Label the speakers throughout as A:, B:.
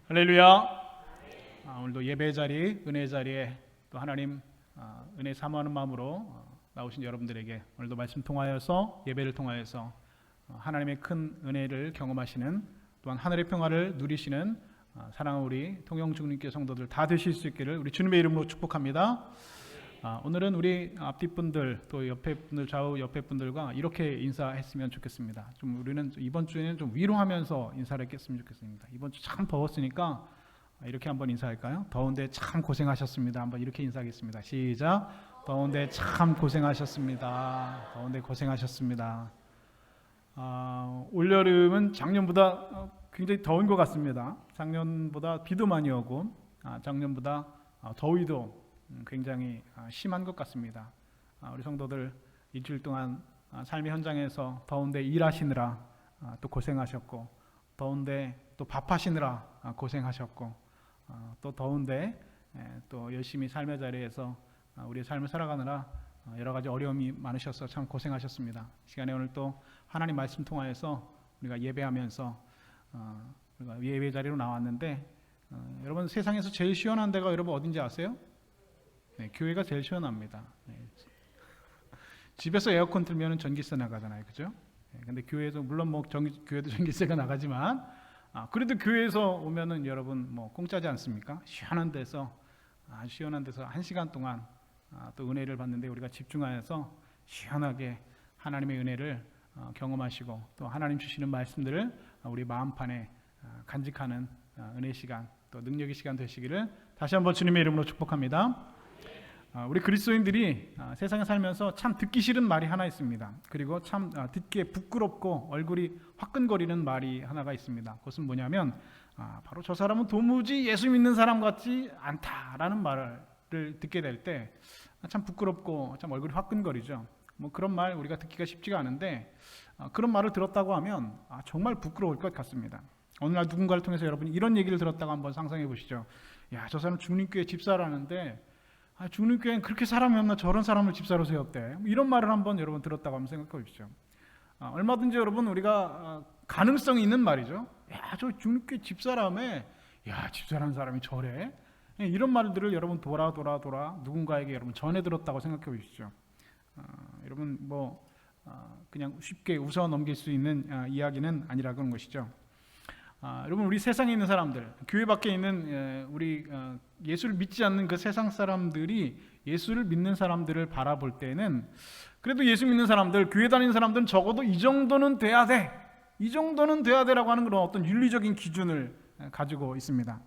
A: 할렐루야. 오늘도 예배 자리, 은혜 자리에 또 하나님 은혜 사모하는 마음으로 나오신 여러분들에게 오늘도 말씀 통하여서 예배를 통하여서 하나님의 큰 은혜를 경험하시는 또한 하늘의 평화를 누리시는 사랑하는 우리 통영중립교 성도들 다 되실 수 있기를 우리 주님의 이름으로 축복합니다. 오늘은 우리 앞뒤 분들 또 옆에 분들 좌우 옆에 분들과 이렇게 인사했으면 좋겠습니다. 좀 우리는 이번 주에는 좀 위로하면서 인사를 했으면 좋겠습니다. 이번 주 참 더웠으니까 이렇게 한번 인사할까요? 더운데 참 고생하셨습니다. 한번 이렇게 인사하겠습니다. 시작. 더운데 참 고생하셨습니다. 더운데 고생하셨습니다. 올여름은 작년보다 굉장히 더운 것 같습니다. 작년보다 비도 많이 오고 작년보다 더위도 굉장히 심한 것 같습니다. 우리 성도들 일주일 동안 삶의 현장에서 더운데 일하시느라 또 고생하셨고, 더운데 또 밥하시느라 고생하셨고, 또 더운데 또 열심히 삶의 자리에서 우리의 삶을 살아가느라 여러 가지 어려움이 많으셔서 참 고생하셨습니다. 이 시간에 오늘 또 하나님 말씀 통하여서 우리가 예배하면서 우리가 예배 자리로 나왔는데, 여러분 세상에서 제일 시원한 데가 여러분 어딘지 아세요? 네, 교회가 제일 시원합니다. 네. 집에서 에어컨 틀면 전기세 나가잖아요, 그죠? 네, 근데 교회에서 물론 교회도 전기세가 나가지만 그래도 교회에서 오면은 여러분 공짜지 않습니까? 시원한 데서 시원한 데서 1시간 동안 또 은혜를 받는데 우리가 집중하여서 시원하게 하나님의 은혜를 경험하시고 또 하나님 주시는 말씀들을 우리 마음판에 간직하는 은혜 시간 또 능력의 시간 되시기를 다시 한번 주님의 이름으로 축복합니다. 우리 그리스도인들이 세상에 살면서 참 듣기 싫은 말이 하나 있습니다. 그리고 참 듣기에 부끄럽고 얼굴이 화끈거리는 말이 하나가 있습니다. 그것은 뭐냐면 바로 저 사람은 도무지 예수 믿는 사람 같지 않다라는 말을 듣게 될 때 참 부끄럽고 참 얼굴이 화끈거리죠. 그런 말 우리가 듣기가 쉽지가 않은데 그런 말을 들었다고 하면 정말 부끄러울 것 같습니다. 어느 날 누군가를 통해서 여러분이 이런 얘기를 들었다고 한번 상상해 보시죠. 야, 저 사람 중림교회 집사라는데 중림교회는 그렇게 사람이 없나 저런 사람을 집사로 세웠대. 이런 말을 한번 여러분 들었다고 한번 생각해 보십시오. 얼마든지 여러분 우리가 가능성이 있는 말이죠. 야, 저 중림교회 집사람에 야, 집사라는 사람이 저래. 이런 말들을 여러분 돌아 누군가에게 여러분 전해 들었다고 생각해 보십시오. 여러분 그냥 쉽게 웃어 넘길 수 있는 이야기는 아니라는 것이죠. 여러분 우리 세상에 있는 사람들, 교회 밖에 있는 우리 예수를 믿지 않는 그 세상 사람들이 예수를 믿는 사람들을 바라볼 때는 그래도 예수 믿는 사람들, 교회 다니는 사람들은 적어도 이 정도는 돼야 돼, 이 정도는 돼야 돼라고 하는 그런 어떤 윤리적인 기준을 가지고 있습니다.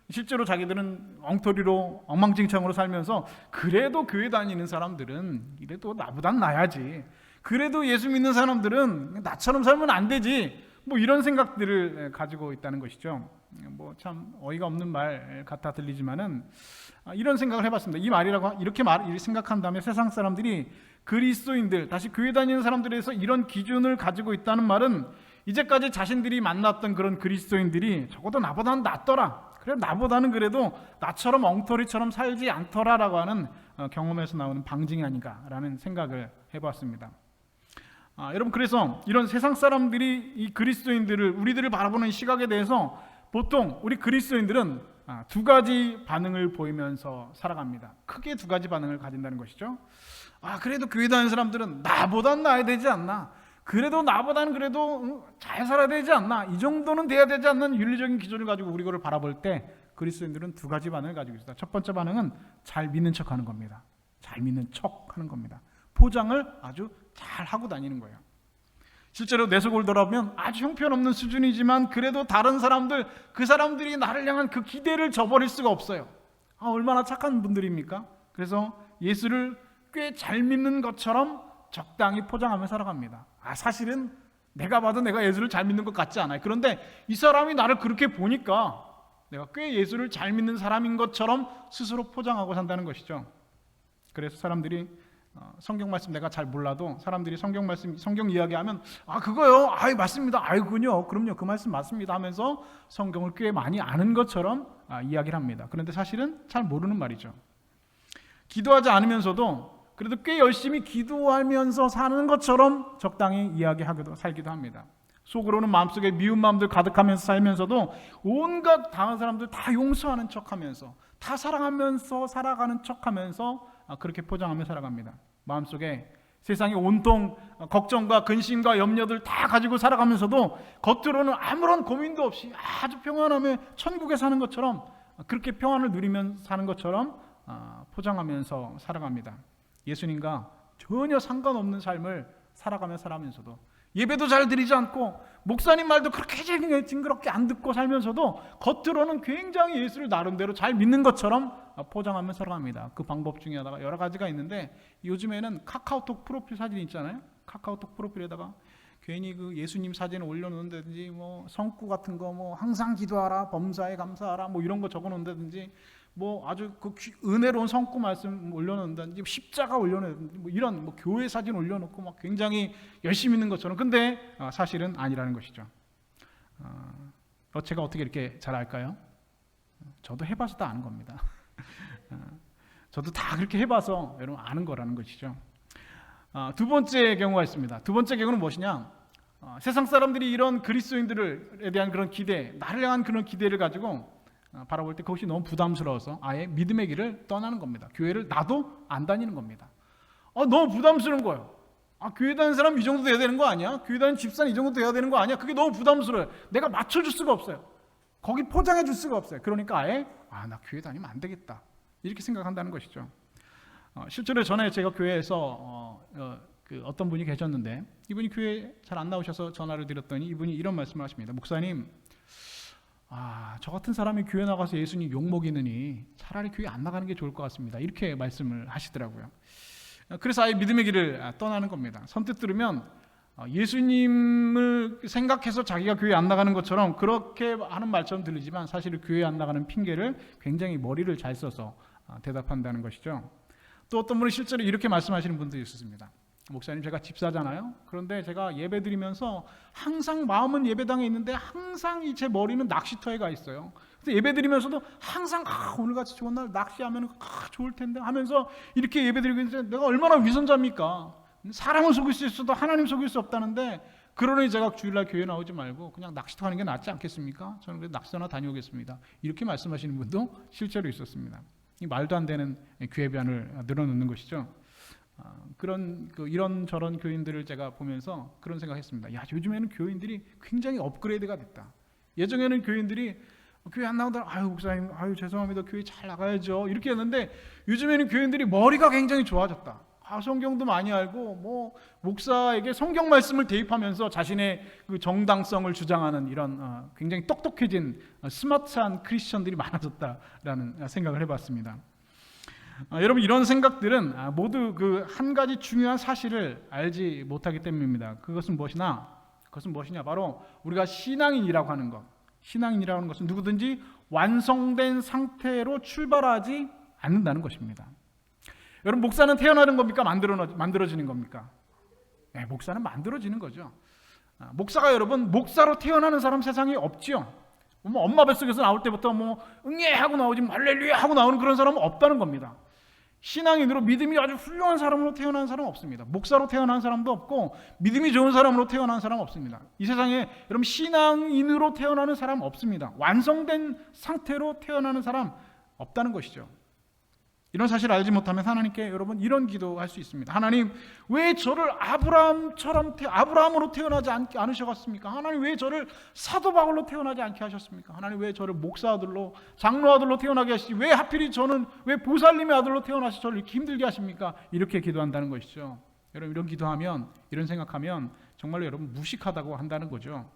A: 실제로 자기들은 엉터리로 엉망진창으로 살면서 그래도 교회 다니는 사람들은 이래도 나보단 나야지, 그래도 예수 믿는 사람들은 나처럼 살면 안 되지, 이런 생각들을 가지고 있다는 것이죠. 참 어이가 없는 말 같아 들리지만은 이런 생각을 해봤습니다. 이 말이라고 이렇게 생각한 다음에 세상 사람들이 그리스도인들, 다시 교회 다니는 사람들에서 이런 기준을 가지고 있다는 말은 이제까지 자신들이 만났던 그런 그리스도인들이 적어도 나보다는 낫더라, 그래 나보다는 그래도 나처럼 엉터리처럼 살지 않더라라고 하는 경험에서 나오는 방증이 아닌가라는 생각을 해봤습니다. 여러분 그래서 이런 세상 사람들이 이 그리스도인들을 우리들을 바라보는 시각에 대해서 보통 우리 그리스도인들은 두 가지 반응을 보이면서 살아갑니다. 크게 두 가지 반응을 가진다는 것이죠. 그래도 교회 다니는 사람들은 나보단 나아야 되지 않나, 그래도 나보다는 그래도 잘 살아야 되지 않나, 이 정도는 돼야 되지 않는 윤리적인 기준을 가지고 우리 거를 바라볼 때 그리스도인들은 두 가지 반응을 가지고 있습니다. 첫 번째 반응은 잘 믿는 척하는 겁니다. 잘 믿는 척하는 겁니다. 포장을 아주 잘 하고 다니는 거예요. 실제로 내 속을 돌아보면 아주 형편없는 수준이지만 그래도 다른 사람들, 그 사람들이 나를 향한 그 기대를 저버릴 수가 없어요. 얼마나 착한 분들입니까? 그래서 예수를 꽤 잘 믿는 것처럼 적당히 포장하며 살아갑니다. 사실은 내가 봐도 내가 예수를 잘 믿는 것 같지 않아요. 그런데 이 사람이 나를 그렇게 보니까 내가 꽤 예수를 잘 믿는 사람인 것처럼 스스로 포장하고 산다는 것이죠. 그래서 사람들이 성경 말씀 내가 잘 몰라도 사람들이 성경 말씀, 성경 이야기하면 그거요? 맞습니다. 그럼요. 그 말씀 맞습니다 하면서 성경을 꽤 많이 아는 것처럼 이야기를 합니다. 그런데 사실은 잘 모르는 말이죠. 기도하지 않으면서도 그래도 꽤 열심히 기도하면서 사는 것처럼 적당히 이야기하기도 살기도 합니다. 속으로는 마음속에 미운 마음들 가득하면서 살면서도 온갖 당한 사람들 다 용서하는 척하면서, 다 사랑하면서 살아가는 척하면서 그렇게 포장하며 살아갑니다. 마음속에 세상의 온통 걱정과 근심과 염려들 다 가지고 살아가면서도 겉으로는 아무런 고민도 없이 아주 평안하며 천국에 사는 것처럼, 그렇게 평안을 누리면서 사는 것처럼 포장하면서 살아갑니다. 예수님과 전혀 상관없는 삶을 살아가면서도 예배도 잘 드리지 않고 목사님 말도 그렇게 징그럽게 안 듣고 살면서도 겉으로는 굉장히 예수를 나름대로 잘 믿는 것처럼 포장하며 살아갑니다. 그 방법 중에 하나가 여러 가지가 있는데, 요즘에는 카카오톡 프로필 사진 있잖아요. 카카오톡 프로필에다가 괜히 그 예수님 사진을 올려놓는다든지, 뭐 성구 같은 거 뭐 항상 기도하라, 범사에 감사하라, 뭐 이런 거 적어놓는다든지, 뭐 아주 그 은혜로운 성구 말씀 올려놓는다든지, 십자가 올려놓는다든지, 뭐 이런 뭐 교회 사진 올려놓고 막 굉장히 열심히 있는 것처럼. 근데 사실은 아니라는 것이죠. 제가 어떻게 이렇게 잘 알까요? 저도 해봐서 다 아는 겁니다. 저도 다 그렇게 해봐서 여러분 아는 거라는 것이죠. 두 번째 경우가 있습니다. 두 번째 경우는 무엇이냐? 세상 사람들이 이런 그리스도인들에 대한 그런 기대, 나를 향한 그런 기대를 가지고 바라볼 때 그것이 너무 부담스러워서 아예 믿음의 길을 떠나는 겁니다. 교회를 나도 안 다니는 겁니다. 너무 부담스러운 거예요. 교회 다니는 사람 이 정도 돼야 되는 거 아니야? 교회 다니는 집사 이 정도 돼야 되는 거 아니야? 그게 너무 부담스러워요. 내가 맞춰줄 수가 없어요. 거기 포장해 줄 수가 없어요. 그러니까 아예 나 교회 다니면 안 되겠다, 이렇게 생각한다는 것이죠. 실제로 전에 제가 교회에서 어떤 분이 계셨는데, 이분이 교회 잘 안 나오셔서 전화를 드렸더니 이분이 이런 말씀을 하십니다. 목사님, 저 같은 사람이 교회 나가서 예수님 욕먹이느니 차라리 교회 안 나가는 게 좋을 것 같습니다, 이렇게 말씀을 하시더라고요. 그래서 아예 믿음의 길을 떠나는 겁니다. 선뜻 들으면 예수님을 생각해서 자기가 교회 안 나가는 것처럼 그렇게 하는 말처럼 들리지만, 사실은 교회 안 나가는 핑계를 굉장히 머리를 잘 써서 대답한다는 것이죠. 또 어떤 분은 실제로 이렇게 말씀하시는 분들이 있었습니다. 목사님, 제가 집사잖아요. 그런데 제가 예배 드리면서 항상 마음은 예배당에 있는데 항상 제 머리는 낚시터에 가 있어요. 그래서 예배 드리면서도 항상 오늘같이 좋은 날 낚시하면 좋을 텐데 하면서 이렇게 예배 드리고 있는데, 내가 얼마나 위선자입니까? 사람을 속일 수 있어도 하나님 속일 수 없다는데, 그러니 제가 주일날 교회 나오지 말고 그냥 낚시터 가는 게 낫지 않겠습니까? 저는 그래서 낚시터나 다녀오겠습니다, 이렇게 말씀하시는 분도 실제로 있었습니다. 이 말도 안 되는 교회변을 늘어놓는 것이죠. 이런저런 교인들을 제가 보면서 그런 생각했습니다. 요즘에는 교인들이 굉장히 업그레이드가 됐다. 예전에는 교인들이 교회 안 나오다가 목사님 죄송합니다, 교회 잘 나가야죠, 이렇게 했는데, 요즘에는 교인들이 머리가 굉장히 좋아졌다. 성경도 많이 알고 뭐 목사에게 성경 말씀을 대입하면서 자신의 그 정당성을 주장하는 이런 굉장히 똑똑해진 스마트한 크리스천들이 많아졌다라는 생각을 해봤습니다. 여러분, 이런 생각들은 모두 그 한 가지 중요한 사실을 알지 못하기 때문입니다. 그것은 무엇이냐? 바로 우리가 신앙인이라고 하는 것. 신앙인이라고 하는 것은 누구든지 완성된 상태로 출발하지 않는다는 것입니다. 여러분, 목사는 태어나는 겁니까? 만들어지는 겁니까? 네, 목사는 만들어지는 거죠. 목사가 여러분, 목사로 태어나는 사람 세상에 없지요. 엄마 뱃속에서 나올 때부터 응애 하고 나오지 할렐루야 하고 나오는 그런 사람은 없다는 겁니다. 신앙인으로 믿음이 아주 훌륭한 사람으로 태어난 사람은 없습니다. 목사로 태어난 사람도 없고 믿음이 좋은 사람으로 태어난 사람은 없습니다. 이 세상에 여러분, 신앙인으로 태어나는 사람 없습니다. 완성된 상태로 태어나는 사람 없다는 것이죠. 이런 사실을 알지 못하면 하나님께 여러분 이런 기도할 수 있습니다. 하나님, 왜 저를 아브라함으로 태어나지 않으셨습니까? 하나님, 왜 저를 사도 바울로 태어나지 않게 하셨습니까? 하나님, 왜 저를 목사 아들로, 장로 아들로 태어나게 하시지, 왜 하필이 저는 왜 보살님의 아들로 태어나서 저를 이렇게 힘들게 하십니까? 이렇게 기도한다는 것이죠. 여러분, 이런 기도하면, 이런 생각하면 정말로 여러분 무식하다고 한다는 거죠.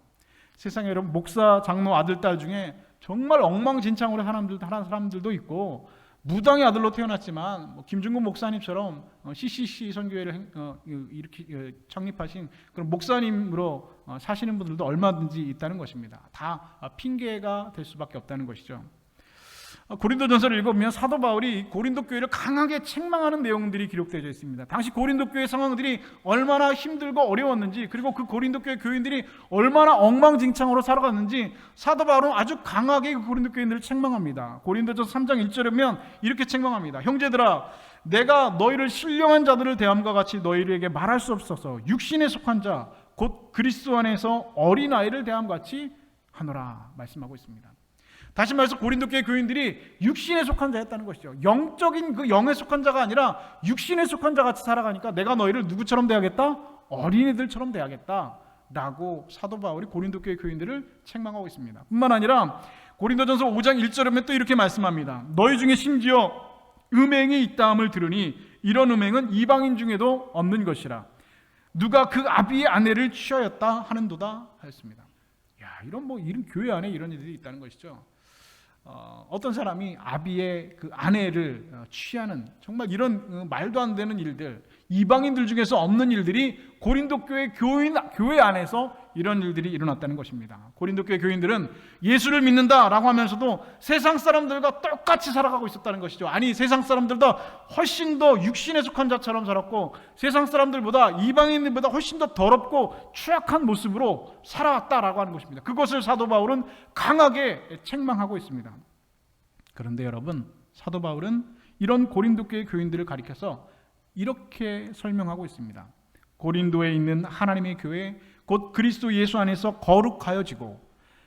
A: 세상에 여러분, 목사, 장로 아들, 딸 중에 정말 엉망진창으로 하는 사람들도 있고, 무당의 아들로 태어났지만 김중근 목사님처럼 CCC 선교회를 이렇게 창립하신 그런 목사님으로 사시는 분들도 얼마든지 있다는 것입니다. 다 핑계가 될 수밖에 없다는 것이죠. 고린도전서를 읽어보면 사도 바울이 고린도 교회를 강하게 책망하는 내용들이 기록되어 있습니다. 당시 고린도 교회 상황들이 얼마나 힘들고 어려웠는지, 그리고 그 고린도 교회 교인들이 얼마나 엉망진창으로 살아갔는지 사도 바울은 아주 강하게 그 고린도 교인들을 책망합니다. 고린도전서 3장 1절에 보면 이렇게 책망합니다. 형제들아, 내가 너희를 신령한 자들을 대함과 같이 너희에게 말할 수 없어서 육신에 속한 자 곧 그리스도 안에서 어린아이를 대함 같이 하노라 말씀하고 있습니다. 다시 말해서 고린도 교회 교인들이 육신에 속한 자였다는 것이죠. 영적인 그 영에 속한 자가 아니라 육신에 속한 자 같이 살아가니까 내가 너희를 누구처럼 대하겠다? 어린이들처럼 대하겠다 라고 사도 바울이 고린도 교회 교인들을 책망하고 있습니다. 뿐만 아니라 고린도전서 5장 1절에 보면 또 이렇게 말씀합니다. 너희 중에 심지어 음행이 있다함을 들으니 이런 음행은 이방인 중에도 없는 것이라. 누가 그 아비의 아내를 취하였다 하는도다 하였습니다. 야, 이런 교회 안에 이런 일들이 있다는 것이죠. 어떤 사람이 아비의 그 아내를 취하는 정말 이런 말도 안 되는 일들, 이방인들 중에서 없는 일들이 고린도 교회 안에서 이런 일들이 일어났다는 것입니다. 고린도 교회 교인들은 예수를 믿는다라고 하면서도 세상 사람들과 똑같이 살아가고 있었다는 것이죠. 아니, 세상 사람들보다 훨씬 더 육신에 속한 자처럼 살았고 세상 사람들보다, 이방인들보다 훨씬 더 더럽고 추악한 모습으로 살아왔다라고 하는 것입니다. 그것을 사도 바울은 강하게 책망하고 있습니다. 그런데 여러분, 사도 바울은 이런 고린도 교회 교인들을 가리켜서 이렇게 설명하고 있습니다. 고린도에 있는 하나님의 교회 곧 그리스도 예수 안에서 거룩하여지고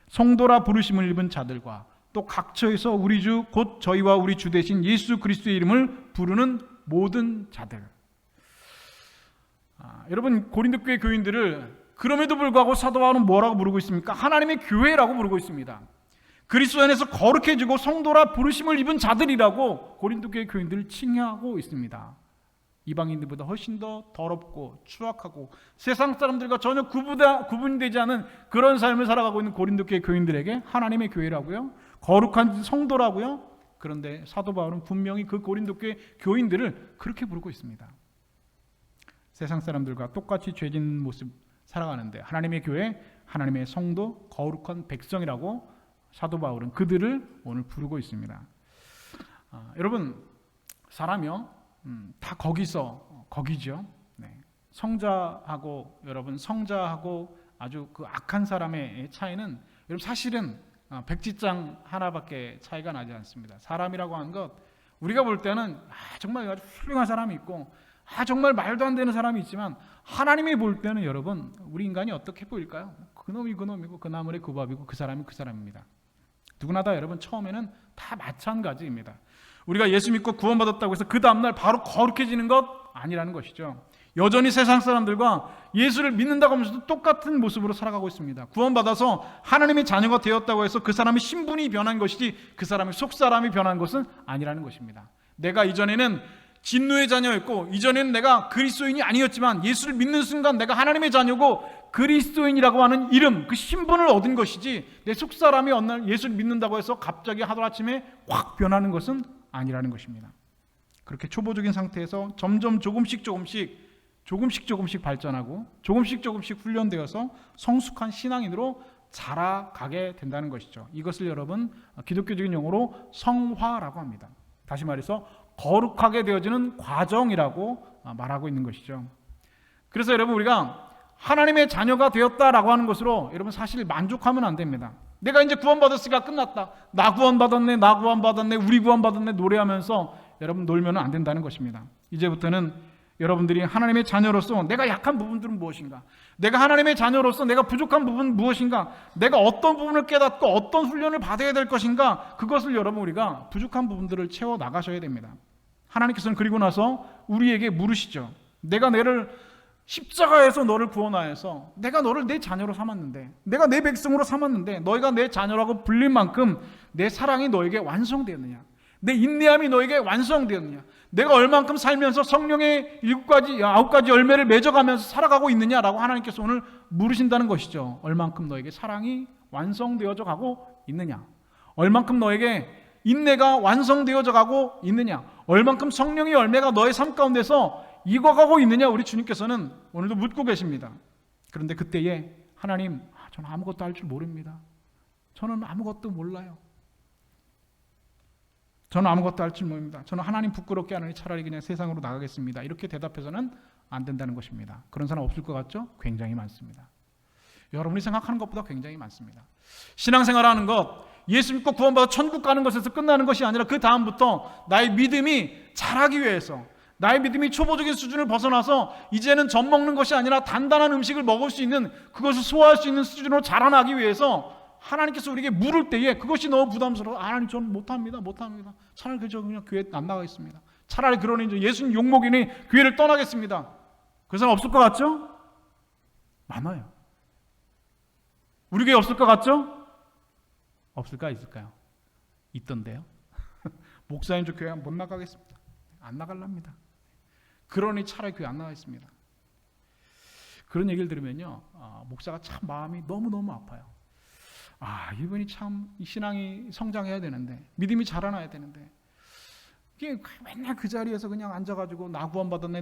A: 성도라 부르심을 입은 자들과 또 각처에서 우리 주 곧 저희와 우리 주 되신 예수 그리스도의 이름을 부르는 모든 자들. 여러분, 고린도 교회 교인들을 그럼에도 불구하고 사도 바울은 뭐라고 부르고 있습니까? 하나님의 교회라고 부르고 있습니다. 그리스도 안에서 거룩해지고 성도라 부르심을 입은 자들이라고 고린도 교회 교인들을 칭하고 있습니다. 이방인들보다 훨씬 더 더럽고 추악하고 세상 사람들과 전혀 구분되지 않은 그런 삶을 살아가고 있는 고린도 교회 교인들에게 하나님의 교회라고요? 거룩한 성도라고요? 그런데 사도 바울은 분명히 그 고린도 교회 교인들을 그렇게 부르고 있습니다. 세상 사람들과 똑같이 죄진 모습 살아가는데 하나님의 교회, 하나님의 성도, 거룩한 백성이라고 사도 바울은 그들을 오늘 부르고 있습니다. 여러분, 사람이요 다 거기죠. 네. 성자하고 아주 그 악한 사람의 차이는 여러분 사실은 백지장 하나밖에 차이가 나지 않습니다. 사람이라고 하는 것, 우리가 볼 때는 정말 아주 훌륭한 사람이 있고 정말 말도 안 되는 사람이 있지만 하나님이 볼 때는 여러분, 우리 인간이 어떻게 보일까요? 그놈이 그놈이고 그 나물이 그 밥이고 그 사람이 그 사람입니다. 누구나 다 여러분 처음에는 다 마찬가지입니다. 우리가 예수 믿고 구원받았다고 해서 그 다음날 바로 거룩해지는 것 아니라는 것이죠. 여전히 세상 사람들과 예수를 믿는다고 하면서도 똑같은 모습으로 살아가고 있습니다. 구원받아서 하나님의 자녀가 되었다고 해서 그 사람의 신분이 변한 것이지 그 사람의 속사람이 변한 것은 아니라는 것입니다. 내가 이전에는 진노의 자녀였고 이전에는 내가 그리스도인이 아니었지만 예수를 믿는 순간 내가 하나님의 자녀고 그리스도인이라고 하는 이름, 그 신분을 얻은 것이지 내 속사람이 어느 날 예수를 믿는다고 해서 갑자기 하루아침에 확 변하는 것은 아니라는 것입니다. 그렇게 초보적인 상태에서 점점 조금씩 발전하고 조금씩 훈련되어서 성숙한 신앙인으로 자라가게 된다는 것이죠. 이것을 여러분 기독교적인 용어로 성화라고 합니다. 다시 말해서 거룩하게 되어지는 과정이라고 말하고 있는 것이죠. 그래서 여러분, 우리가 하나님의 자녀가 되었다라고 하는 것으로 여러분 사실 만족하면 안 됩니다. 내가 이제 구원받았으니까 끝났다. 나 구원받았네, 우리 구원받았네 노래하면서 여러분 놀면 안 된다는 것입니다. 이제부터는 여러분들이 하나님의 자녀로서 내가 약한 부분들은 무엇인가? 내가 하나님의 자녀로서 내가 부족한 부분은 무엇인가? 내가 어떤 부분을 깨닫고 어떤 훈련을 받아야 될 것인가? 그것을 여러분 우리가 부족한 부분들을 채워 나가셔야 됩니다. 하나님께서는 그리고 나서 우리에게 물으시죠. 내가 너를 십자가에서 너를 구원하여서 내가 너를 내 자녀로 삼았는데, 내가 내 백성으로 삼았는데 너희가 내 자녀라고 불릴 만큼 내 사랑이 너에게 완성되었느냐? 내 인내함이 너에게 완성되었느냐? 내가 얼만큼 살면서 성령의 9가지 열매를 맺어가면서 살아가고 있느냐라고 하나님께서 오늘 물으신다는 것이죠. 얼만큼 너에게 사랑이 완성되어져 가고 있느냐? 얼만큼 너에게 인내가 완성되어져 가고 있느냐? 얼만큼 성령의 열매가 너의 삶 가운데서 익어가고 있느냐? 우리 주님께서는 오늘도 묻고 계십니다. 그런데 그때에 하나님, 저는 아무것도 할 줄 모릅니다. 저는 아무것도 몰라요. 저는 아무것도 할 줄 모릅니다. 저는 하나님 부끄럽게 하느니 차라리 그냥 세상으로 나가겠습니다. 이렇게 대답해서는 안 된다는 것입니다. 그런 사람 없을 것 같죠? 굉장히 많습니다. 여러분이 생각하는 것보다 굉장히 많습니다. 신앙생활하는 것, 예수 믿고 구원받아 천국 가는 것에서 끝나는 것이 아니라 그 다음부터 나의 믿음이 자라기 위해서, 나의 믿음이 초보적인 수준을 벗어나서 이제는 젖 먹는 것이 아니라 단단한 음식을 먹을 수 있는, 그것을 소화할 수 있는 수준으로 자라나기 위해서 하나님께서 우리에게 물을 때에 그것이 너무 부담스러워. 하나님 저는 못합니다. 차라리 그냥 교회 안 나가겠습니다. 차라리 그러니 예수님 욕먹이니 교회를 떠나겠습니다. 그 사람 없을 것 같죠? 많아요. 우리 교회 없을 것 같죠? 없을까 있을까요? 있던데요. 목사님 저 교회 못 나가겠습니다. 안 나갈랍니다. 그러니 차라리 교회 안 나가겠습니다. 그런 얘기를 들으면요, 목사가 참 마음이 너무너무 아파요. 이분이 참 신앙이 성장해야 되는데, 믿음이 자라나야 되는데, 이게 맨날 그 자리에서 그냥 앉아가지고 나 구원받았네,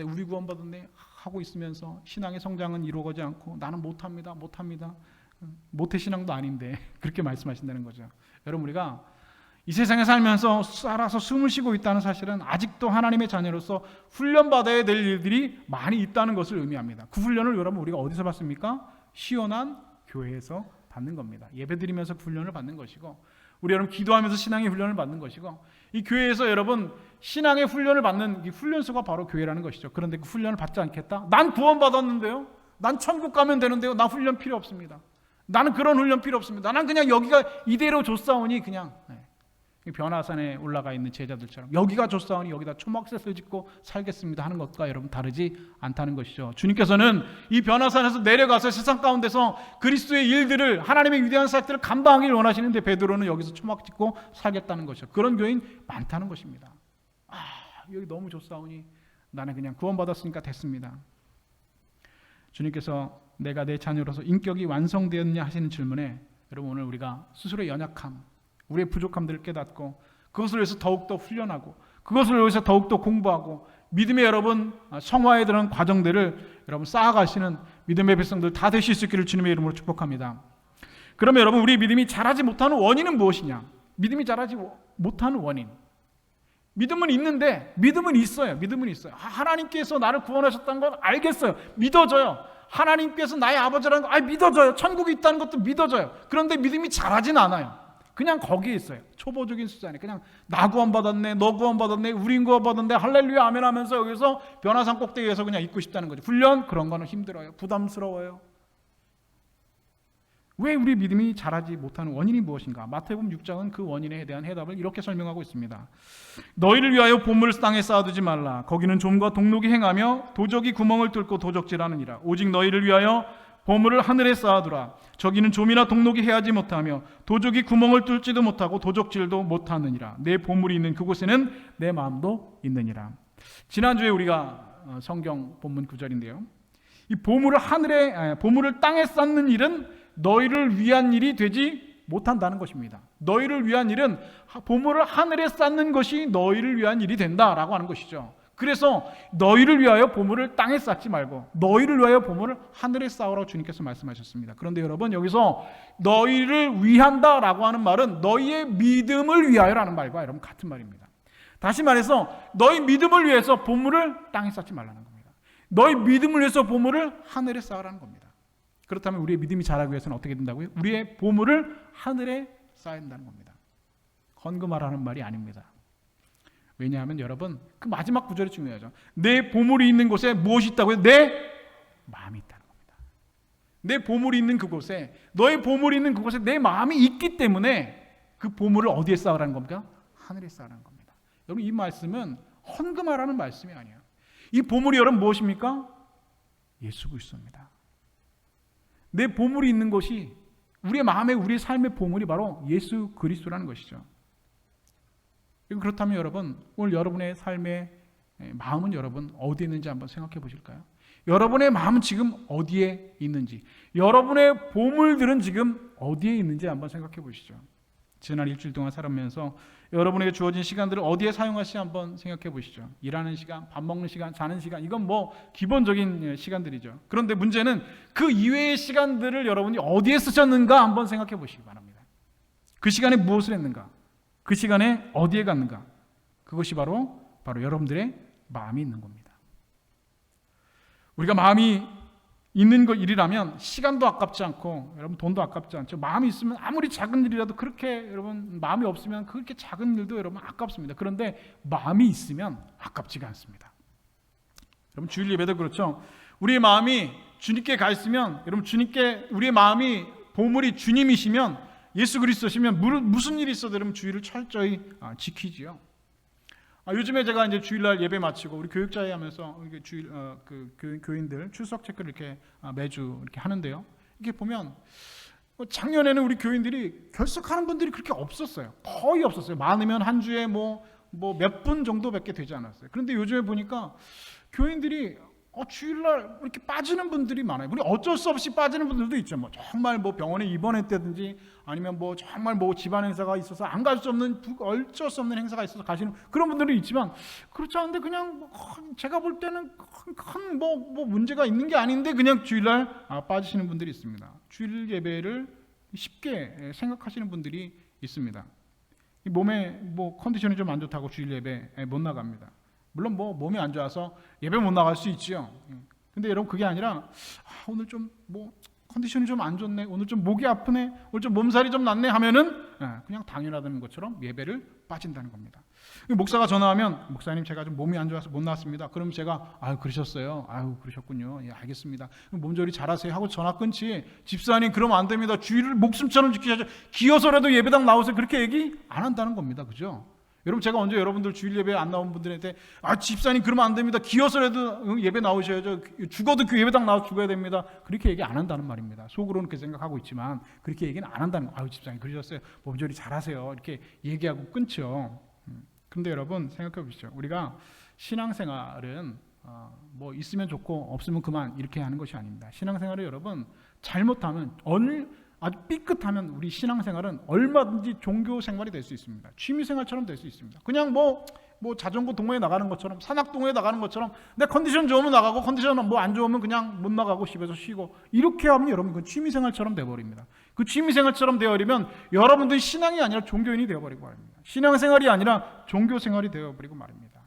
A: 우리 구원받았네 하고 있으면서 신앙의 성장은 이루어가지 않고 나는 못합니다. 모태 신앙도 아닌데 그렇게 말씀하신다는 거죠. 여러분, 우리가 이 세상에 살면서 살아서 숨을 쉬고 있다는 사실은 아직도 하나님의 자녀로서 훈련받아야 될 일들이 많이 있다는 것을 의미합니다. 그 훈련을 여러분 우리가 어디서 받습니까? 시원한 교회에서 받는 겁니다. 예배드리면서 훈련을 받는 것이고, 우리 여러분 기도하면서 신앙의 훈련을 받는 것이고, 이 교회에서 여러분 신앙의 훈련을 받는 이 훈련소가 바로 교회라는 것이죠. 그런데 그 훈련을 받지 않겠다? 난 구원받았는데요. 난 천국 가면 되는데요. 나 훈련 필요 없습니다. 나는 그런 훈련 필요 없습니다. 난 그냥 여기가 이대로 줬사오니 그냥 변화산에 올라가 있는 제자들처럼 여기가 줬사오니 여기다 초막셋을 짓고 살겠습니다 하는 것과 여러분 다르지 않다는 것이죠. 주님께서는 이 변화산에서 내려가서 세상 가운데서 그리스도의 일들을, 하나님의 위대한 사역들을 감당하기를 원하시는데 베드로는 여기서 초막 짓고 살겠다는 것이죠. 그런 교인 많다는 것입니다. 여기 너무 줬사오니 나는 그냥 구원받았으니까 됐습니다. 주님께서 내가 내 자녀로서 인격이 완성되었냐 하시는 질문에 여러분 오늘 우리가 스스로의 연약함, 우리의 부족함들을 깨닫고 그것을 위해서 더욱더 훈련하고 그것을 위해서 더욱더 공부하고 믿음의 여러분 성화에 들어간 과정들을 여러분 쌓아가시는 믿음의 백성들 다 되실 수 있기를 주님의 이름으로 축복합니다. 그러면 여러분 우리의 믿음이 자라지 못하는 원인은 무엇이냐? 믿음이 자라지 못하는 원인. 믿음은 있는데, 믿음은 있어요. 하나님께서 나를 구원하셨다는 건 알겠어요. 믿어져요. 하나님께서 나의 아버지라는 거 믿어져요. 천국이 있다는 것도 믿어져요. 그런데 믿음이 자라진 않아요. 그냥 거기에 있어요. 초보적인 수준에 그냥 나 구원받았네, 너 구원받았네, 우린 구원받았네, 할렐루야 아멘 하면서 여기서 변화산 꼭대기에서 그냥 있고 싶다는 거죠. 훈련 그런 거는 힘들어요. 부담스러워요. 왜 우리 믿음이 자라지 못하는 원인이 무엇인가? 마태복음 6장은 그 원인에 대한 해답을 이렇게 설명하고 있습니다. 너희를 위하여 보물을 땅에 쌓아두지 말라. 거기는 좀과 동록이 행하며 도적이 구멍을 뚫고 도적질하느니라. 오직 너희를 위하여 보물을 하늘에 쌓아두라. 저기는 좀이나 동록이 해하지 못하며 도적이 구멍을 뚫지도 못하고 도적질도 못하느니라. 내 보물이 있는 그곳에는 내 마음도 있느니라. 지난주에 우리가 성경 본문 구절인데요, 이 보물을 땅에 쌓는 일은 너희를 위한 일이 되지 못한다는 것입니다. 너희를 위한 일은 보물을 하늘에 쌓는 것이 너희를 위한 일이 된다라고 하는 것이죠. 그래서 너희를 위하여 보물을 땅에 쌓지 말고 너희를 위하여 보물을 하늘에 쌓으라고 주님께서 말씀하셨습니다. 그런데 여러분 여기서 너희를 위한다라고 하는 말은 너희의 믿음을 위하여라는 말과 여러분 같은 말입니다. 다시 말해서 너희 믿음을 위해서 보물을 땅에 쌓지 말라는 겁니다. 너희 믿음을 위해서 보물을 하늘에 쌓으라는 겁니다. 그렇다면 우리의 믿음이 자라기 위해서는 어떻게 된다고요? 우리의 보물을 하늘에 쌓아야 된다는 겁니다. 헌금하라는 말이 아닙니다. 왜냐하면 여러분 그 마지막 구절이 중요하죠. 내 보물이 있는 곳에 무엇이 있다고요? 내 마음이 있다는 겁니다. 내 보물이 있는 그곳에, 너의 보물이 있는 그곳에 내 마음이 있기 때문에 그 보물을 어디에 쌓으라는 겁니까? 하늘에 쌓으라는 겁니다. 여러분 이 말씀은 헌금하라는 말씀이 아니에요. 이 보물이 여러분 무엇입니까? 예수 그리스도입니다. 내 보물이 있는 곳이 우리의 마음에, 우리의 삶의 보물이 바로 예수 그리스도라는 것이죠. 그렇다면 여러분 오늘 여러분의 삶의 마음은 여러분 어디에 있는지 한번 생각해 보실까요? 여러분의 마음은 지금 어디에 있는지, 여러분의 보물들은 지금 어디에 있는지 한번 생각해 보시죠. 지난 일주일 동안 살아가면서 여러분에게 주어진 시간들을 어디에 사용하실지 한번 생각해 보시죠. 일하는 시간, 밥 먹는 시간, 자는 시간, 이건 뭐 기본적인 시간들이죠. 그런데 문제는 그 이외의 시간들을 여러분이 어디에 쓰셨는가 한번 생각해 보시기 바랍니다. 그 시간에 무엇을 했는가? 그 시간에 어디에 갔는가? 그것이 바로 여러분들의 마음이 있는 겁니다. 우리가 마음이 있는 것 일이라면 시간도 아깝지 않고 여러분 돈도 아깝지 않죠. 마음이 있으면 아무리 작은 일이라도 그렇게 여러분 마음이 없으면 그렇게 작은 일도 여러분 아깝습니다. 그런데 마음이 있으면 아깝지가 않습니다. 여러분 주일 예배도 그렇죠. 우리의 마음이 주님께 가 있으면 여러분 주님께 우리의 마음이 보물이 주님이시면 예수 그리스도시면 무슨 일이 있어도 여러분 주일을 철저히 지키지요. 요즘에 제가 이제 주일날 예배 마치고 우리 교육자회 하면서 주일 교인들 출석 체크를 이렇게 매주 이렇게 하는데요. 이게 보면 작년에는 우리 교인들이 결석하는 분들이 그렇게 없었어요. 거의 없었어요. 많으면 한 주에 뭐 몇 분 정도밖에 되지 않았어요. 그런데 요즘에 보니까 교인들이 주일날 이렇게 빠지는 분들이 많아요. 우리 어쩔 수 없이 빠지는 분들도 있죠. 정말 병원에 입원했다든지 아니면 정말 집안 행사가 있어서 안 갈 수 없는 어쩔 수 없는 행사가 있어서 가시는 그런 분들은 있지만 그렇지 않은데 그냥 제가 볼 때는 큰 문제가 있는 게 아닌데 그냥 주일날 빠지시는 분들이 있습니다. 주일 예배를 쉽게 생각하시는 분들이 있습니다. 몸에 컨디션이 좀 안 좋다고 주일 예배 못 나갑니다. 물론 몸이 안 좋아서 예배 못 나갈 수 있지요. 근데 여러분 그게 아니라 오늘 좀 컨디션이 좀 안 좋네, 오늘 좀 목이 아프네, 오늘 좀 몸살이 좀 났네 하면은 그냥 당연하다는 것처럼 예배를 빠진다는 겁니다. 목사가 전화하면 목사님 제가 좀 몸이 안 좋아서 못 나왔습니다. 그럼 제가 그러셨어요. 그러셨군요. 예, 알겠습니다. 몸조리 잘하세요 하고 전화 끊지. 집사님 그러면 안 됩니다. 주일을 목숨처럼 지키셔야죠. 기어서라도 예배당 나오세요. 그렇게 얘기 안 한다는 겁니다. 그죠? 여러분 제가 언제 여러분들 주일 예배 안 나온 분들한테 집사님 그러면 안 됩니다. 기어서라도 예배 나오셔야죠. 죽어도 그 예배당 나와서 죽어야 됩니다. 그렇게 얘기 안 한다는 말입니다. 속으로는 그렇게 생각하고 있지만 그렇게 얘기는 안 한다는 거예요. 집사님 그러셨어요. 몸조리 잘하세요. 이렇게 얘기하고 끊죠. 그런데 여러분 생각해 보시죠. 우리가 신앙생활은 있으면 좋고 없으면 그만 이렇게 하는 것이 아닙니다. 신앙생활을 여러분 잘못하면 아주 삐끗하면 우리 신앙생활은 얼마든지 종교생활이 될 수 있습니다. 취미생활처럼 될 수 있습니다. 그냥 자전거 동호회 나가는 것처럼 산악 동호회 나가는 것처럼 내 컨디션 좋으면 나가고 컨디션 안 좋으면 그냥 못 나가고 집에서 쉬고 이렇게 하면 여러분 그 취미생활처럼 돼버립니다. 그 취미생활처럼 되어버리면 여러분들이 신앙이 아니라 종교인이 되어버리고 말입니다. 신앙생활이 아니라 종교생활이 되어버리고 말입니다.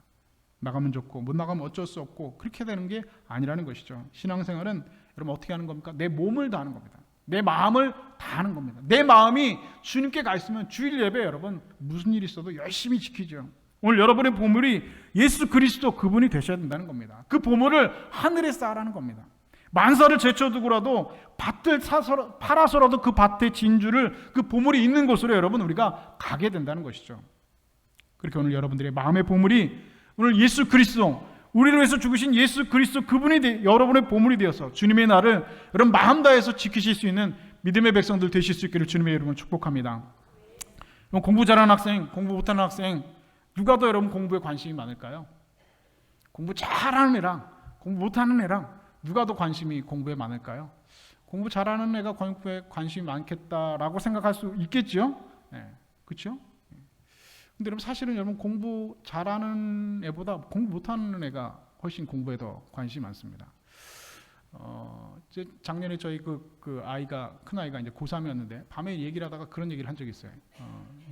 A: 나가면 좋고 못 나가면 어쩔 수 없고 그렇게 되는 게 아니라는 것이죠. 신앙생활은 여러분 어떻게 하는 겁니까? 내 몸을 다하는 겁니다. 내 마음을 다하는 겁니다. 내 마음이 주님께 가 있으면 주일 예배 여러분 무슨 일이 있어도 열심히 지키죠. 오늘 여러분의 보물이 예수 그리스도 그분이 되셔야 된다는 겁니다. 그 보물을 하늘에 쌓으라는 겁니다. 만사를 제쳐두고라도 밭을 팔아서라도 그 밭의 진주를 그 보물이 있는 곳으로 여러분 우리가 가게 된다는 것이죠. 그렇게 오늘 여러분들의 마음의 보물이 오늘 예수 그리스도 우리를 위해서 죽으신 예수 그리스도 그분이 여러분의 보물이 되어서 주님의 날을 여러분 마음 다해서 지키실 수 있는 믿음의 백성들 되실 수 있기를 주님의 이름으로 축복합니다. 공부 잘하는 학생, 공부 못하는 학생 누가 더 여러분 공부에 관심이 많을까요? 공부 잘하는 애랑 공부 못하는 애랑 누가 더 관심이 공부에 많을까요? 공부 잘하는 애가 공부에 관심이 많겠다라고 생각할 수 있겠죠? 네, 그렇죠? 근데 여러분 사실은 여러분 공부 잘하는 애보다 공부 못하는 애가 훨씬 공부에 더 관심이 많습니다. 작년에 저희 그 아이가 큰 아이가 이제 고3이었는데 밤에 얘기를 하다가 그런 얘기를 한 적이 있어요.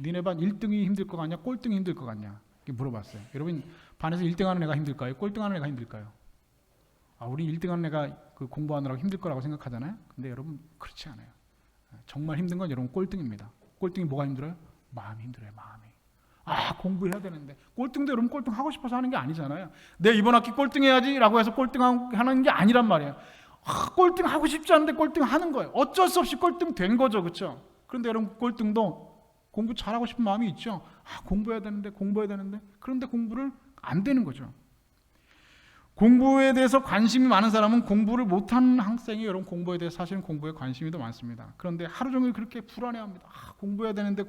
A: 니네 반 1등이 힘들 것 같냐, 꼴등이 힘들 것 같냐 이렇게 물어봤어요. 여러분 반에서 1등하는 애가 힘들까요, 꼴등하는 애가 힘들까요? 우리 1등하는 애가 그 공부하느라고 힘들 거라고 생각하잖아요. 근데 여러분 그렇지 않아요. 정말 힘든 건 여러분 꼴등입니다. 꼴등이 뭐가 힘들어요? 마음이 힘들어요. 마음이. 공부해야 되는데 꼴등도 여러분 꼴등 하고 싶어서 하는 게 아니잖아요. 내 이번 학기 꼴등해야지 라고 해서 꼴등하는 게 아니란 말이에요. 꼴등 하고 싶지 않은데 꼴등 하는 거예요. 어쩔 수 없이 꼴등 된 거죠. 그렇죠? 그런데 여러분 꼴등도 공부 잘하고 싶은 마음이 있죠. 공부해야 되는데 그런데 공부를 안 되는 거죠. 공부에 대해서 관심이 많은 사람은 공부를 못하는 학생이 여러분 공부에 대해서 사실은 공부에 관심이 더 많습니다. 그런데 하루 종일 그렇게 불안해합니다. 공부해야 되는데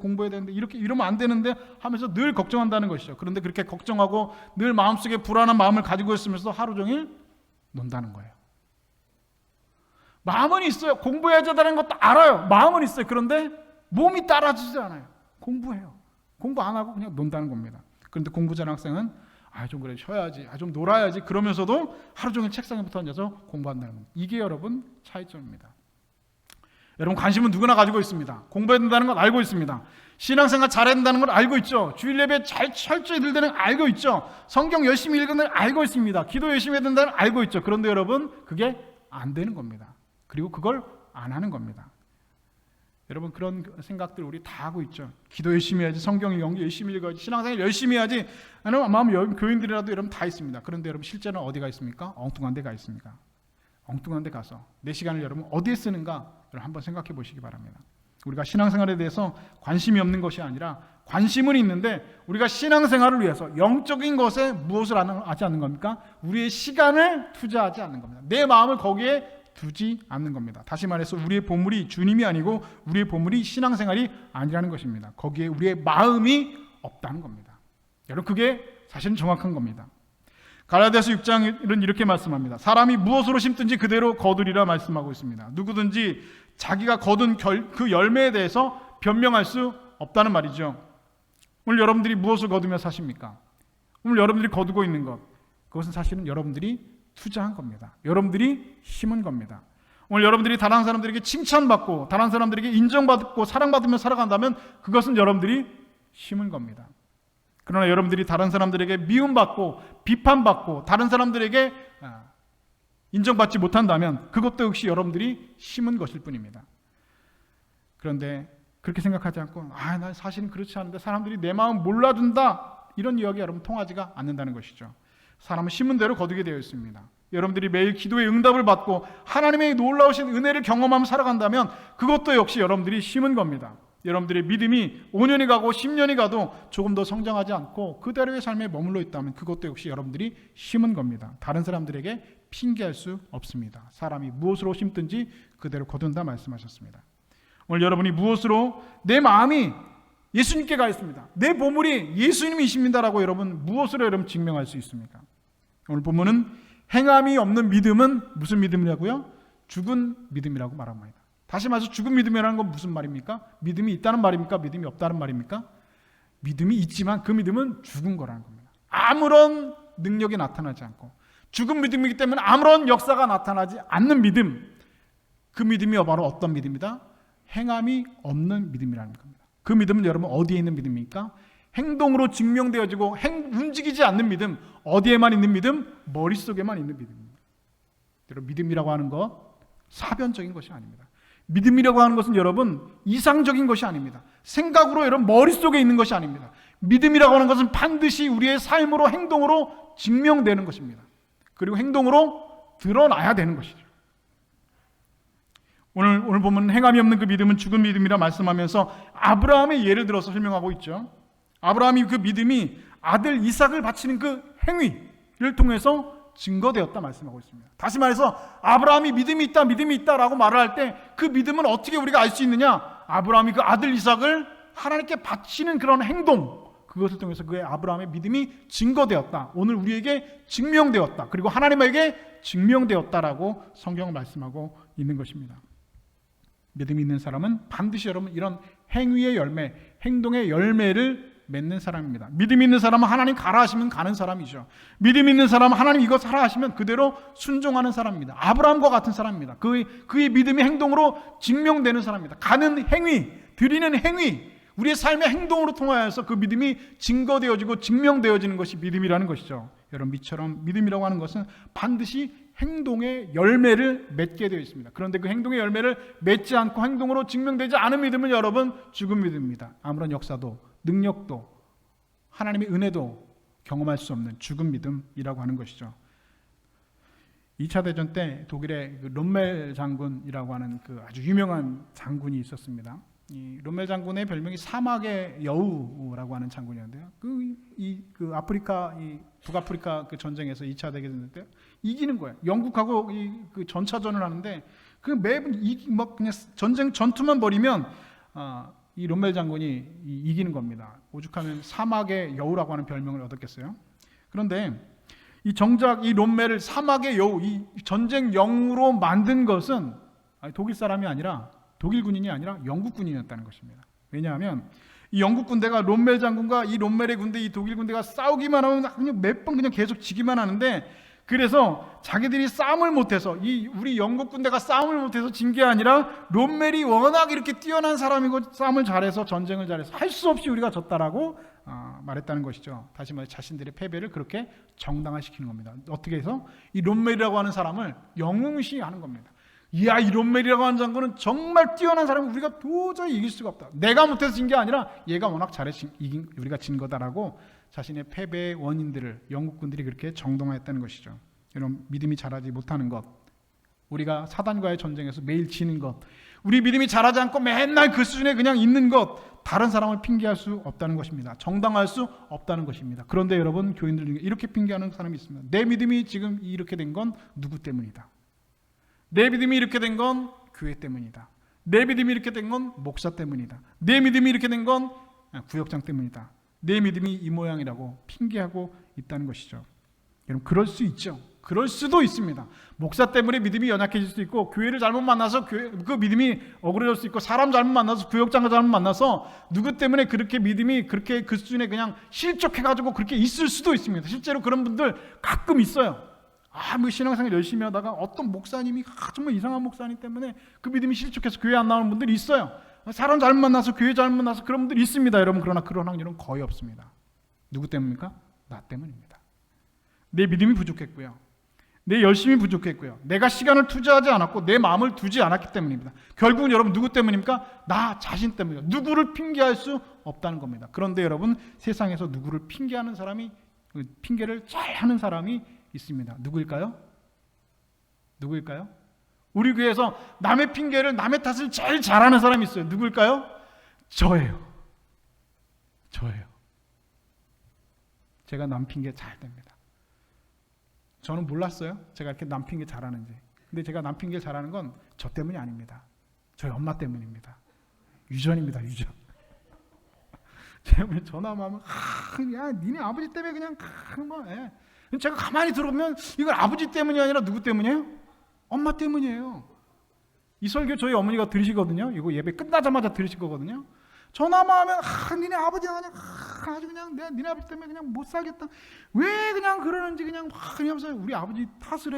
A: 이렇게 이러면 안 되는데 하면서 늘 걱정한다는 것이죠. 그런데 그렇게 걱정하고 늘 마음속에 불안한 마음을 가지고 있으면서 하루 종일 논다는 거예요. 마음은 있어요. 공부해야 된다는 것도 알아요. 마음은 있어요. 그런데 몸이 따라주지 않아요. 공부해요. 공부 안 하고 그냥 논다는 겁니다. 그런데 공부 잘하는 학생은 좀 그래 쉬어야지, 좀 놀아야지 그러면서도 하루 종일 책상에 붙어 앉아서 공부한다는 겁니다. 이게 여러분 차이점입니다. 여러분 관심은 누구나 가지고 있습니다. 공부해야 된다는 걸 알고 있습니다. 신앙생활 잘해야 된다는 걸 알고 있죠. 주일 예배 잘 철저히 들다는 걸 알고 있죠. 성경 열심히 읽는 걸 알고 있습니다. 기도 열심히 해야 된다는 걸 알고 있죠. 그런데 여러분 그게 안 되는 겁니다. 그리고 그걸 안 하는 겁니다. 여러분, 그런 생각들 우리 다 하고 있죠. 기도 열심히 해야지, 성경 열심히 읽어야지, 신앙생활 열심히 해야지 하는 마음 교인들이라도 여러분 다 있습니다. 그런데 여러분 실제는 어디가 있습니까? 엉뚱한 데가 있습니까? 엉뚱한 데 가서 내 시간을 여러분 어디에 쓰는가 여러분 한번 생각해 보시기 바랍니다. 우리가 신앙생활에 대해서 관심이 없는 것이 아니라 관심은 있는데 우리가 신앙생활을 위해서 영적인 것에 무엇을 하지 않는 겁니까? 우리의 시간을 투자하지 않는 겁니다. 내 마음을 거기에 두지 않는 겁니다. 다시 말해서 우리의 보물이 주님이 아니고 우리의 보물이 신앙생활이 아니라는 것입니다. 거기에 우리의 마음이 없다는 겁니다. 여러분, 그게 사실은 정확한 겁니다. 갈라디아서 6장은 이렇게 말씀합니다. 사람이 무엇으로 심든지 그대로 거두리라 말씀하고 있습니다. 누구든지 자기가 거둔 그 열매에 대해서 변명할 수 없다는 말이죠. 오늘 여러분들이 무엇을 거두며 사십니까? 오늘 여러분들이 거두고 있는 것, 그것은 사실은 여러분들이 투자한 겁니다. 여러분들이 심은 겁니다. 오늘 여러분들이 다른 사람들에게 칭찬받고 다른 사람들에게 인정받고 사랑받으며 살아간다면 그것은 여러분들이 심은 겁니다. 그러나 여러분들이 다른 사람들에게 미움받고 비판받고 다른 사람들에게 인정받지 못한다면 그것도 역시 여러분들이 심은 것일 뿐입니다. 그런데 그렇게 생각하지 않고 난 사실은 그렇지 않은데 사람들이 내 마음 몰라준다, 이런 이야기 여러분 통하지가 않는다는 것이죠. 사람은 심은 대로 거두게 되어 있습니다. 여러분들이 매일 기도의 응답을 받고 하나님의 놀라우신 은혜를 경험하며 살아간다면 그것도 역시 여러분들이 심은 겁니다. 여러분들의 믿음이 5년이 가고 10년이 가도 조금 더 성장하지 않고 그대로의 삶에 머물러 있다면 그것도 역시 여러분들이 심은 겁니다. 다른 사람들에게 핑계할 수 없습니다. 사람이 무엇으로 심든지 그대로 거둔다 말씀하셨습니다. 오늘 여러분이 무엇으로 내 마음이 예수님께 가 있습니다, 내 보물이 예수님이십니다라고 여러분 무엇으로 여러분 증명할 수 있습니까? 오늘 본문은 행함이 없는 믿음은 무슨 믿음이라고요? 죽은 믿음이라고 말합니다. 다시 말해서 죽은 믿음이라는 건 무슨 말입니까? 믿음이 있다는 말입니까? 믿음이 없다는 말입니까? 믿음이 있지만 그 믿음은 죽은 거라는 겁니다. 아무런 능력이 나타나지 않고 죽은 믿음이기 때문에 아무런 역사가 나타나지 않는 믿음, 그 믿음이 바로 어떤 믿음이다? 행함이 없는 믿음이라는 겁니다. 그 믿음은 여러분 어디에 있는 믿음입니까? 행동으로 증명되어지고 움직이지 않는 믿음, 어디에만 있는 믿음? 머릿속에만 있는 믿음입니다. 여러분, 믿음이라고 하는 것 사변적인 것이 아닙니다. 믿음이라고 하는 것은 여러분 이상적인 것이 아닙니다. 생각으로 여러분 머릿속에 있는 것이 아닙니다. 믿음이라고 하는 것은 반드시 우리의 삶으로 행동으로 증명되는 것입니다. 그리고 행동으로 드러나야 되는 것이죠. 오늘 보면 행함이 없는 그 믿음은 죽은 믿음이라 말씀하면서 아브라함의 예를 들어서 설명하고 있죠. 아브라함이 그 믿음이 아들 이삭을 바치는 그 행위를 통해서 증거되었다 말씀하고 있습니다. 다시 말해서 아브라함이 믿음이 있다라고 말을 할 때 그 믿음은 어떻게 우리가 알 수 있느냐? 아브라함이 그 아들 이삭을 하나님께 바치는 그런 행동, 그것을 통해서 그의 아브라함의 믿음이 증거되었다, 오늘 우리에게 증명되었다, 그리고 하나님에게 증명되었다라고 성경은 말씀하고 있는 것입니다. 믿음이 있는 사람은 반드시 여러분 이런 행위의 열매, 행동의 열매를 맺는 사람입니다. 믿음 있는 사람은 하나님 가라 하시면 가는 사람이죠. 믿음 있는 사람은 하나님 이것 하라 하시면 그대로 순종하는 사람입니다. 아브라함과 같은 사람입니다. 그의 믿음이 행동으로 증명되는 사람입니다. 가는 행위, 드리는 행위, 우리의 삶의 행동으로 통하여서 그 믿음이 증거되어지고 증명되어지는 것이 믿음이라는 것이죠. 여러분, 이처럼 믿음이라고 하는 것은 반드시 행동의 열매를 맺게 되어 있습니다. 그런데 그 행동의 열매를 맺지 않고 행동으로 증명되지 않은 믿음은 여러분 죽은 믿음입니다. 아무런 역사도 능력도 하나님의 은혜도 경험할 수 없는 죽은 믿음이라고 하는 것이죠. 2차 대전 때 독일의 그 롬멜 장군이라고 하는 그 아주 유명한 장군이 있었습니다. 이 롬멜 장군의 별명이 사막의 여우라고 하는 장군이었는데요. 그 아프리카, 북아프리카 그 전쟁에서 2차 대전 때 이기는 거예요. 영국하고 그 전차전을 하는데 그 매번 막 그냥 전투만 벌이면 이 롬멜 장군이 이기는 겁니다. 오죽하면 사막의 여우라고 하는 별명을 얻었겠어요. 그런데 정작 이 롬멜을 사막의 여우, 이 전쟁 영으로 만든 것은 독일 사람이 아니라, 독일 군인이 아니라 영국 군인이었다는 것입니다. 왜냐하면 이 영국 군대가 롬멜 장군과 이 롬멜의 군대, 이 독일 군대가 싸우기만 하면 그냥 몇 번 그냥 계속 지기만 하는데, 그래서 자기들이 싸움을 못해서, 우리 영국 군대가 싸움을 못해서 진 게 아니라 롬멜이 워낙 이렇게 뛰어난 사람이고 싸움을 잘해서 전쟁을 잘해서 할 수 없이 우리가 졌다라고 말했다는 것이죠. 다시 말해 자신들의 패배를 그렇게 정당화시키는 겁니다. 어떻게 해서? 이 롬멜이라고 하는 사람을 영웅시하는 겁니다. 이야, 이 롬멜이라고 하는 장군은 정말 뛰어난 사람을 우리가 도저히 이길 수가 없다. 내가 못해서 진 게 아니라 얘가 워낙 잘해서 우리가 진 거다라고 자신의 패배의 원인들을 영국군들이 그렇게 정당화했다는 것이죠. 여러분, 믿음이 자라지 못하는 것, 우리가 사단과의 전쟁에서 매일 지는 것, 우리 믿음이 자라지 않고 맨날 그 수준에 그냥 있는 것, 다른 사람을 핑계할 수 없다는 것입니다. 정당화할 수 없다는 것입니다. 그런데 여러분, 교인들 중에 이렇게 핑계하는 사람이 있습니다. 내 믿음이 지금 이렇게 된 건 누구 때문이다. 내 믿음이 이렇게 된 건 교회 때문이다. 내 믿음이 이렇게 된 건 목사 때문이다. 내 믿음이 이렇게 된 건 구역장 때문이다. 내 믿음이 이 모양이라고 핑계하고 있다는 것이죠. 여러분, 그럴 수 있죠. 그럴 수도 있습니다. 목사 때문에 믿음이 연약해질 수도 있고, 교회를 잘못 만나서 그 믿음이 억울해질 수 있고, 사람 잘못 만나서, 구역장을 잘못 만나서 누구 때문에 그렇게 믿음이 그렇게 그 수준에 그냥 실족해가지고 그렇게 있을 수도 있습니다. 실제로 그런 분들 가끔 있어요. 뭐 신앙생활 열심히 하다가 어떤 목사님이 정말 이상한 목사님 때문에 그 믿음이 실족해서 교회 안 나오는 분들이 있어요. 사람 잘못 만나서, 교회 잘못 만나서 그런 분들이 있습니다. 여러분, 그러나 그런 확률은 거의 없습니다. 누구 때문입니까? 나 때문입니다. 내 믿음이 부족했고요. 내 열심이 부족했고요. 내가 시간을 투자하지 않았고 내 마음을 두지 않았기 때문입니다. 결국은 여러분 누구 때문입니까? 나 자신 때문이에요. 누구를 핑계할 수 없다는 겁니다. 그런데 여러분, 세상에서 누구를 핑계하는 사람이, 핑계를 잘 하는 사람이 있습니다. 누구일까요? 누구일까요? 우리 교회에서 남의 핑계를, 남의 탓을 제일 잘하는 사람이 있어요. 누구일까요? 저예요. 제가 남 핑계 잘 됩니다. 저는 몰랐어요. 제가 이렇게 남 핑계 잘하는지. 근데 제가 남 핑계 잘하는 건 저 때문이 아닙니다. 저희 엄마 때문입니다. 유전입니다. 유전. 제가 전화만 하면 야, 니네 아버지 때문에 그냥 제가 가만히 들어보면 이건 아버지 때문이 아니라 누구 때문이에요? 엄마 때문이에요. 이 설교 저희 어머니가 들으시거든요. 이거 예배 끝나자마자 들으실 거거든요. 전화만 하면 니네 아버지 아니야, 아주 그냥 내가 니네 아버지 때문에 그냥 못 살겠다. 왜 그냥 그러는지 그냥 하면서 우리 아버지 탓을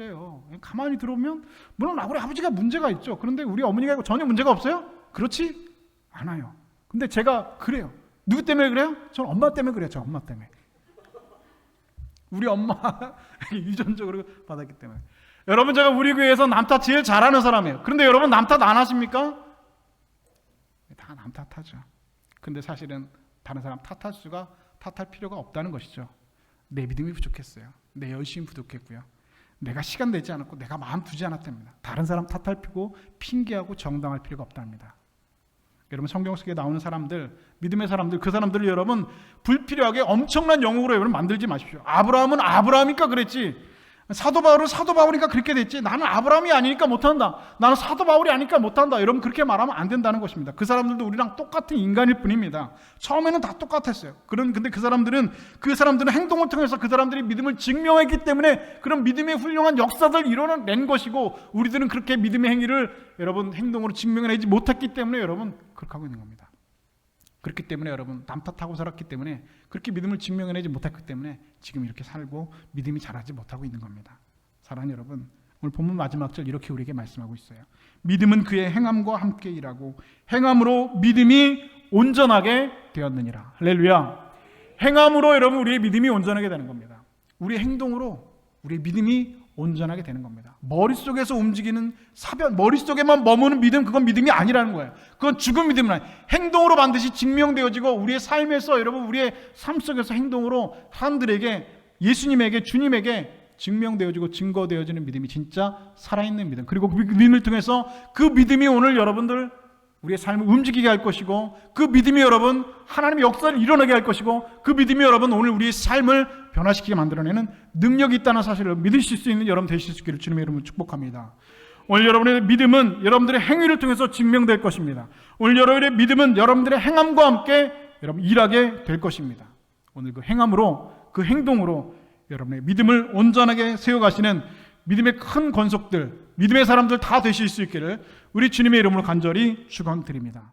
A: 해요. 가만히 들어보면 물론 우리 아버지가 문제가 있죠. 그런데 우리 어머니가 전혀 문제가 없어요? 그렇지 않아요. 근데 제가 그래요. 누구 때문에 그래요? 저는 엄마 때문에 그래요. 저 엄마 때문에. 우리 엄마 유전적으로 받았기 때문에. 여러분, 제가 우리 교회에서 남탓 제일 잘하는 사람이에요. 그런데 여러분, 남탓 안 하십니까? 다 남 탓하죠. 근데 사실은 다른 사람 탓할 필요가 없다는 것이죠. 내 믿음이 부족했어요. 내 열심이 부족했고요. 내가 시간 내지 않았고 내가 마음 두지 않았답니다. 다른 사람 탓할 필요고 핑계하고 정당할 필요가 없답니다. 여러분, 성경 속에 나오는 사람들, 믿음의 사람들, 그 사람들을 여러분 불필요하게 엄청난 영웅으로 여러분 만들지 마십시오. 아브라함은 아브라함이니까 그랬지, 사도 바울은 사도 바울이니까 그렇게 됐지, 나는 아브라함이 아니니까 못한다, 나는 사도 바울이 아니니까 못한다, 여러분 그렇게 말하면 안 된다는 것입니다. 그 사람들도 우리랑 똑같은 인간일 뿐입니다. 처음에는 다 똑같았어요. 근데 그 사람들은 행동을 통해서 그 사람들이 믿음을 증명했기 때문에 그런 믿음의 훌륭한 역사들을 이뤄낸 것이고, 우리들은 그렇게 믿음의 행위를 여러분 행동으로 증명해내지 못했기 때문에 여러분 그렇게 하고 있는 겁니다. 그렇기 때문에 여러분 남 탓하고 살았기 때문에, 그렇게 믿음을 증명해내지 못했기 때문에 지금 이렇게 살고 믿음이 자라지 못하고 있는 겁니다. 사랑하는 여러분, 오늘 본문 마지막 절 이렇게 우리에게 말씀하고 있어요. 믿음은 그의 행함과 함께 일하고 행함으로 믿음이 온전하게 되었느니라. 할렐루야. 행함으로 여러분 우리의 믿음이 온전하게 되는 겁니다. 우리의 행동으로 우리의 믿음이 온전하게 되는 겁니다. 머릿속에서 움직이는 사변, 머릿속에만 머무는 믿음, 그건 믿음이 아니라는 거예요. 그건 죽은 믿음은 아니에요. 행동으로 반드시 증명되어지고 우리의 삶에서, 여러분 우리의 삶 속에서 행동으로 사람들에게, 예수님에게, 주님에게 증명되어지고 증거되어지는 믿음이 진짜 살아있는 믿음. 그리고 그 믿음을 통해서 그 믿음이 오늘 여러분들 우리의 삶을 움직이게 할 것이고, 그 믿음이 여러분 하나님의 역사를 일어나게 할 것이고, 그 믿음이 여러분 오늘 우리의 삶을 변화시키게 만들어내는 능력이 있다는 사실을 믿으실 수 있는 여러분 되실 수 있기를 주님의 이름으로 축복합니다. 오늘 여러분의 믿음은 여러분들의 행위를 통해서 증명될 것입니다. 오늘 여러분의 믿음은 여러분들의 행함과 함께 여러분 일하게 될 것입니다. 오늘 그 행함으로, 그 행동으로 여러분의 믿음을 온전하게 세워가시는 믿음의 큰 권속들, 믿음의 사람들 다 되실 수 있기를 우리 주님의 이름으로 간절히 축원드립니다.